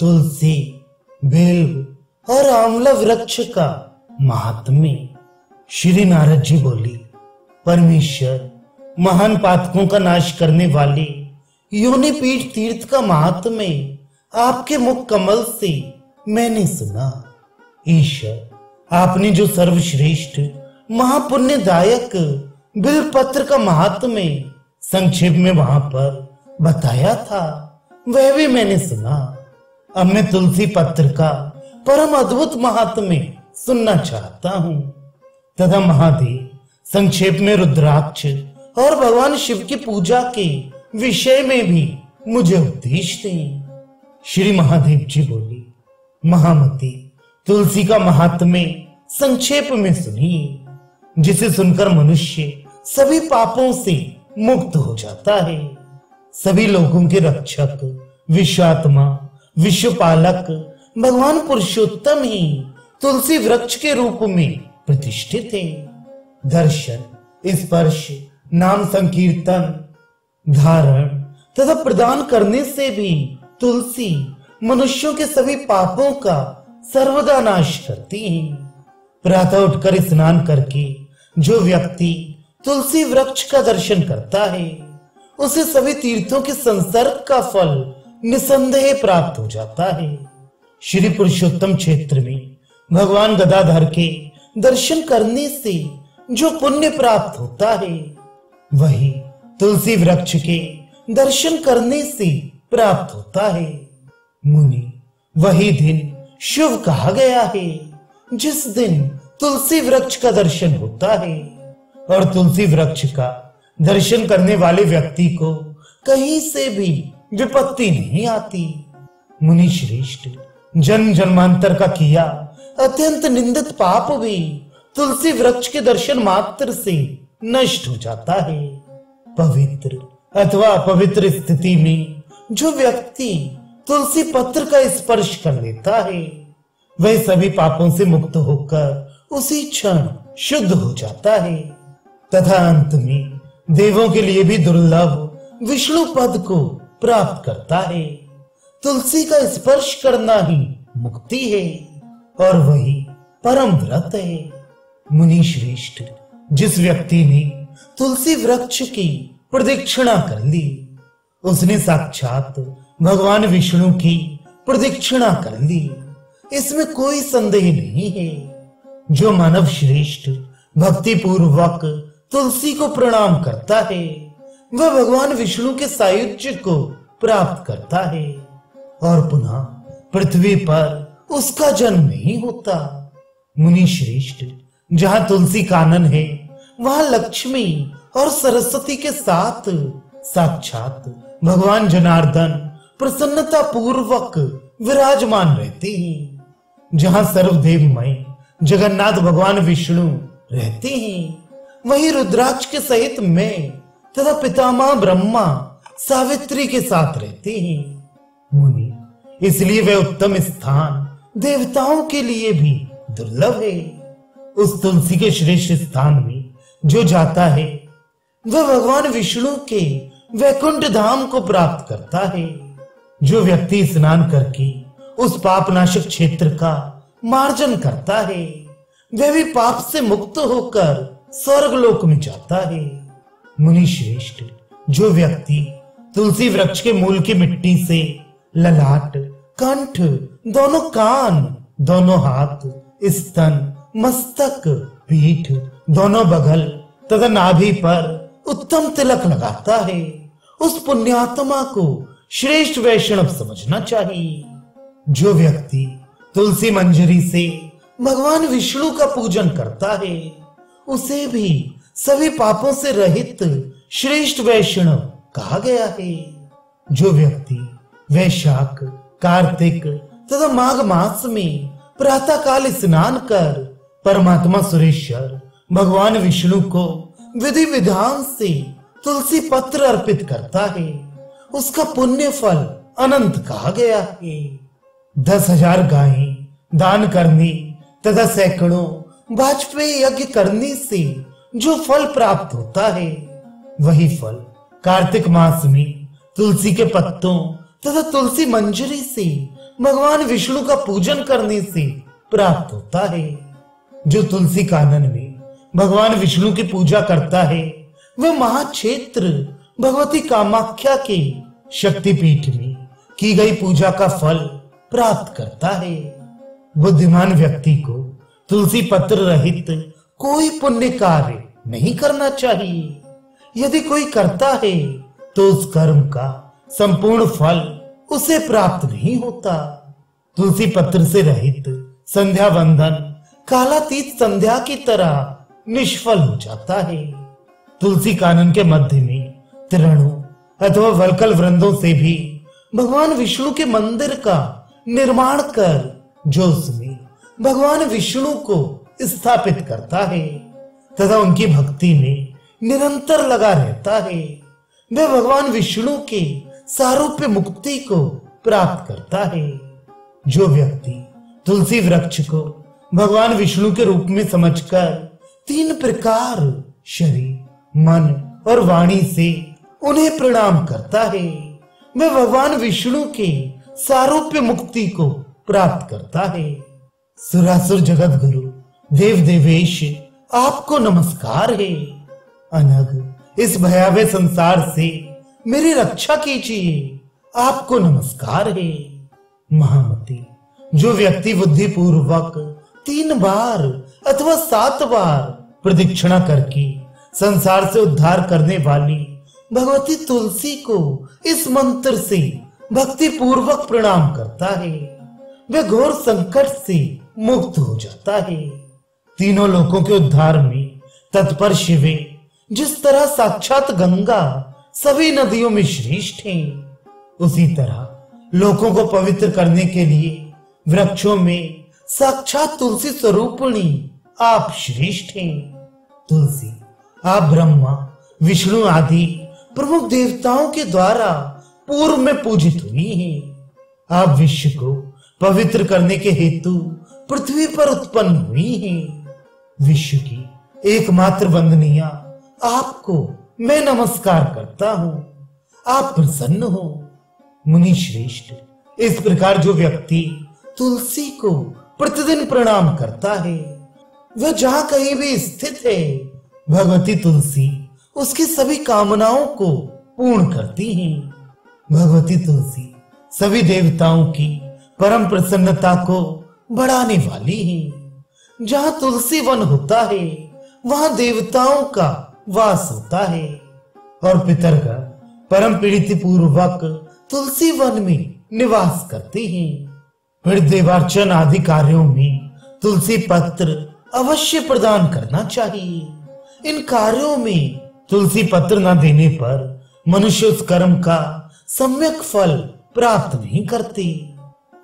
तुलसी, bell और आंवला वृक्ष का महात्म्य। श्री नारद जी बोली, परमेश्वर महान पातकों का नाश करने वाले योनि पीठ तीर्थ का महात्म्य आपके मुख कमल से मैंने सुना। ईश्वर, आपने जो सर्वश्रेष्ठ महापुण्यदायक बिलपत्र का महात्म्य संक्षेप में वहां पर बताया था, वह भी मैंने सुना। अब मैं तुलसी पत्र का परम अद्भुत महात्म्य सुनना चाहता हूं तथा महादेव संक्षेप में रुद्राक्ष और भगवान शिव की पूजा के विषय में भी मुझे उपदेश दें। श्री महादेव जी बोली, महामती, तुलसी का महात्म्य संक्षेप में सुनिए, जिसे सुनकर मनुष्य सभी पापों से मुक्त हो जाता है। सभी लोगों के रक्षक, विश्वात्मा, विश्वपालक भगवान पुरुषोत्तम ही तुलसी वृक्ष के रूप में प्रतिष्ठित है। दर्शन, स्पर्श, नाम संकीर्तन, धारण तथा प्रदान करने से भी तुलसी मनुष्यों के सभी पापों का सर्वदा नाश करती है। प्रातः उठकर स्नान करके जो व्यक्ति तुलसी वृक्ष का दर्शन करता है, उसे सभी तीर्थों के संसर्ग का फल निसंदेह प्राप्त हो जाता है। श्री पुरुषोत्तम क्षेत्र में भगवान गदाधर के दर्शन करने से जो पुण्य प्राप्त होता है, वही तुलसी वृक्ष के दर्शन करने से प्राप्त होता है। मुनि, वही दिन शुभ कहा गया है जिस दिन तुलसी वृक्ष का दर्शन होता है, और तुलसी वृक्ष का दर्शन करने वाले व्यक्ति को कहीं से भी विपत्ति नहीं आती। मुनि श्रेष्ठ, जन्म जन्मांतर का किया अत्यंत निंदित पाप भी तुलसी वृक्ष के दर्शन मात्र से नष्ट हो जाता है। पवित्र अथवा अपवित्र स्थिति में जो व्यक्ति तुलसी पत्र का स्पर्श कर लेता है, वह सभी पापों से मुक्त होकर उसी क्षण शुद्ध हो जाता है तथा अंत में देवों के लिए भी दुर्लभ विष्णु पद को प्राप्त करता है। तुलसी का स्पर्श करना ही मुक्ति है और वही परम व्रत है। मुनि श्रेष्ठ, जिस व्यक्ति ने तुलसी वृक्ष की प्रदक्षिणा कर ली, उसने साक्षात भगवान विष्णु की प्रदक्षिणा कर ली, इसमें कोई संदेह नहीं है। जो मानव श्रेष्ठ भक्ति पूर्वक तुलसी को प्रणाम करता है, वह भगवान विष्णु के सायुज्य को प्राप्त करता है और पुनः पृथ्वी पर उसका जन्म नहीं होता। मुनि श्रेष्ठ, जहां तुलसी कानन है, वहां लक्ष्मी और सरस्वती के साथ साक्षात भगवान जनार्दन प्रसन्नता पूर्वक विराजमान रहते हैं। जहां सर्वदेवमय जगन्नाथ भगवान विष्णु रहते हैं, वहीं रुद्राक्ष के सहित मैं तथा पितामह ब्रह्मा सावित्री के साथ रहते हैं। मुनि, इसलिए वह उत्तम स्थान देवताओं के लिए भी दुर्लभ है। उस तुलसी के श्रेष्ठ स्थान में जो जाता है, वह भगवान विष्णु के वैकुंठ धाम को प्राप्त करता है। जो व्यक्ति स्नान करके उस पापनाशक क्षेत्र का मार्जन करता है, वह भी पाप से मुक्त होकर स्वर्गलोक में जाता है। मुनि श्रेष्ठ, जो व्यक्ति तुलसी वृक्ष के मूल की मिट्टी से ललाट, कंठ, दोनों कान, दोनों हाथ, स्तन, मस्तक, पीठ, दोनों बगल तथा नाभि पर उत्तम तिलक लगाता है, उस पुण्यात्मा को श्रेष्ठ वैष्णव समझना चाहिए। जो व्यक्ति तुलसी मंजरी से भगवान विष्णु का पूजन करता है, उसे भी सभी पापों से रहित श्रेष्ठ वैष्णव कहा गया है। जो व्यक्ति वैशाख, कार्तिक तथा माघ मास में प्रातः काल स्नान कर परमात्मा सुरेश्वर भगवान विष्णु को विधि विधान से तुलसी पत्र अर्पित करता है, उसका पुण्य फल अनंत कहा गया है। 10,000 गायें दान करने तथा सैकड़ों वाजपेयी यज्ञ करने से जो फल प्राप्त होता है, वही फल कार्तिक मास में तुलसी के पत्तों तथा तुलसी मंजरी से भगवान विष्णु का पूजन करने से प्राप्त होता है। जो तुलसी कानन में भगवान विष्णु की पूजा करता है वह महाक्षेत्र भगवती कामाख्या के शक्तिपीठ में की गई पूजा का फल प्राप्त करता है। बुद्धिमान व्यक्ति को तुलसी पत्र रहित कोई पुण्य कार्य नहीं करना चाहिए। यदि कोई करता है तो उस कर्म का संपूर्ण फल उसे प्राप्त नहीं होता। तुलसी पत्र से रहित संध्या वंदन कालातीत संध्या की तरह निष्फल हो जाता है। तुलसी कानन के मध्य में तृणों अथवा वलकल वृंदों से भी भगवान विष्णु के मंदिर का निर्माण कर जो उसमें भगवान विष्णु को स्थापित करता है तथा उनकी भक्ति में निरंतर लगा रहता है, वह भगवान विष्णु के सारूप्य मुक्ति को प्राप्त करता है। जो व्यक्ति तुलसी वृक्ष को भगवान विष्णु के रूप में समझकर 3 प्रकार शरीर, मन और वाणी से उन्हें प्रणाम करता है, वह भगवान विष्णु के सारूप्य मुक्ति को प्राप्त करता है। सुरासुर जगत गुरु देव देवेश आपको नमस्कार है। अनग इस भयावह संसार से मेरी रक्षा कीजिए, आपको नमस्कार है। महामती, जो व्यक्ति बुद्धि पूर्वक 3 बार अथवा 7 बार प्रदक्षिणा करके संसार से उद्धार करने वाली भगवती तुलसी को इस मंत्र से भक्ति पूर्वक प्रणाम करता है, वह घोर संकट से मुक्त हो जाता है। तीनों लोकों के उद्धार में तत्पर शिवे जिस तरह साक्षात गंगा सभी नदियों में श्रेष्ठ है, उसी तरह लोकों को पवित्र करने के लिए वृक्षों में साक्षात तुलसी स्वरूपिणी आप श्रेष्ठ हैं। तुलसी आप ब्रह्मा विष्णु आदि प्रमुख देवताओं के द्वारा पूर्व में पूजित हुई हैं। आप विश्व को पवित्र करने के हेतु पृथ्वी पर उत्पन्न हुई हैं। विश्व की एकमात्र वंदनीय आपको मैं नमस्कार करता हूँ, आप प्रसन्न हो। मुनि श्रेष्ठ, इस प्रकार जो व्यक्ति तुलसी को प्रतिदिन प्रणाम करता है, वह जहां कहीं भी स्थित है, भगवती तुलसी उसकी सभी कामनाओं को पूर्ण करती हैं। भगवती तुलसी सभी देवताओं की परम प्रसन्नता को बढ़ाने वाली है। जहां तुलसी वन होता है वहां देवताओं का वास होता है और पितरगण परम पीड़ित पूर्वक तुलसी वन में निवास करते हैं। फिर देवार्चन आदि कार्यों में तुलसी पत्र अवश्य प्रदान करना चाहिए। इन कार्यों में तुलसी पत्र न देने पर मनुष्य उस कर्म का सम्यक फल प्राप्त नहीं करते।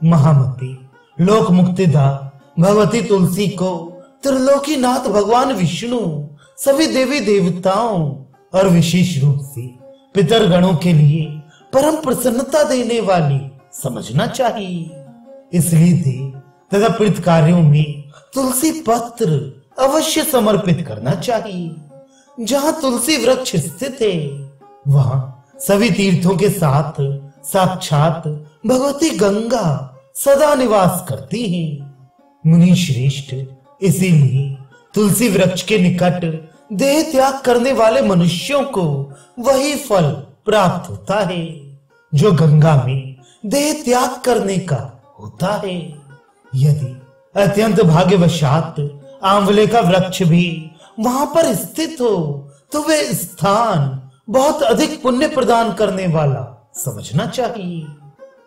महामती, लोक मुक्तिदा भगवती तुलसी को त्रिलोकीनाथ भगवान विष्णु सभी देवी देवताओं और विशेष रूप से पितरगणों के लिए परम प्रसन्नता देने वाली समझना चाहिए। इसलिए देव तथा प्रीत कार्यों में तुलसी पत्र अवश्य समर्पित करना चाहिए। जहां तुलसी वृक्ष स्थित है वहां सभी तीर्थों के साथ साक्षात भगवती गंगा सदा निवास करती है। मुनि श्रेष्ठ, इसीलिए तुलसी वृक्ष के निकट देह त्याग करने वाले मनुष्यों को वही फल प्राप्त होता है जो गंगा में देह त्याग करने का होता है। यदि अत्यंत भाग्यवशात आंवले का वृक्ष भी वहां पर स्थित हो तो वह स्थान बहुत अधिक पुण्य प्रदान करने वाला समझना चाहिए।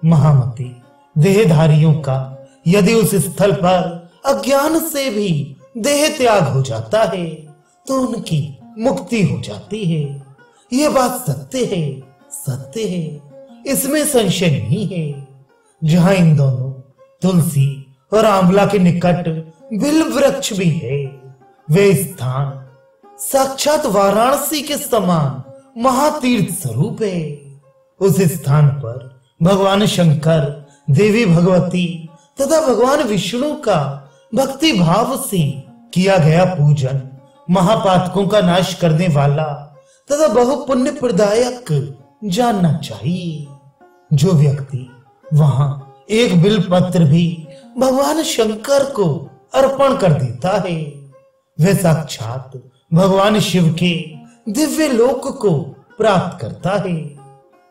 महामती, देहधारियों का यदि उस स्थल पर अज्ञान से भी देह त्याग हो जाता है तो उनकी मुक्ति हो जाती है। यह बात सत्य है, सत्य है, इसमें संशय नहीं है। जहां इन दोनों तुलसी और आंवला के निकट बिल्व वृक्ष भी है, वे स्थान साक्षात वाराणसी के समान महातीर्थ स्वरूप है। उस स्थान पर भगवान शंकर, देवी भगवती तथा भगवान विष्णु का भक्ति भाव से किया गया पूजन महापातकों का नाश करने वाला तथा बहु पुण्य प्रदायक जानना चाहिए। जो व्यक्ति वहां एक बिल पत्र भी भगवान शंकर को अर्पण कर देता है। वह साक्षात भगवान शिव के दिव्य लोक को प्राप्त करता है।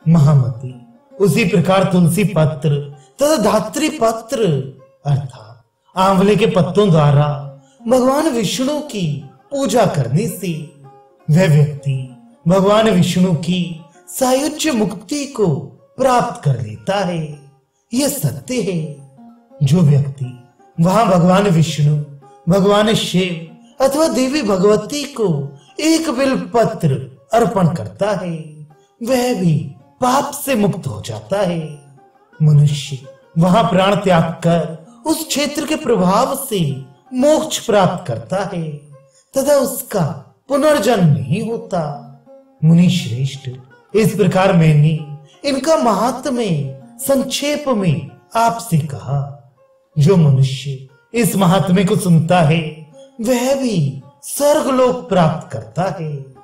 महामती, उसी प्रकार तुलसी पत्र तथा धात्री पत्र अर्थात आंवले के पत्तों द्वारा भगवान विष्णु की पूजा करने से वह व्यक्ति भगवान विष्णु की सायुज्य मुक्ति को प्राप्त कर लेता है। यह सत्य है। जो व्यक्ति वहां भगवान विष्णु, भगवान शिव अथवा देवी भगवती को एक बिल पत्र अर्पण करता है, वह भी पाप से मुक्त हो जाता है। मनुष्य वहां प्राण त्याग कर उस क्षेत्र के प्रभाव से मोक्ष प्राप्त करता है तथा उसका पुनर्जन्म नहीं होता। मुनि श्रेष्ठ, इस प्रकार मैंने इनका महात्म्य संक्षेप में आपसे कहा। जो मनुष्य इस महात्म्य को सुनता है वह भी स्वर्गलोक प्राप्त करता है।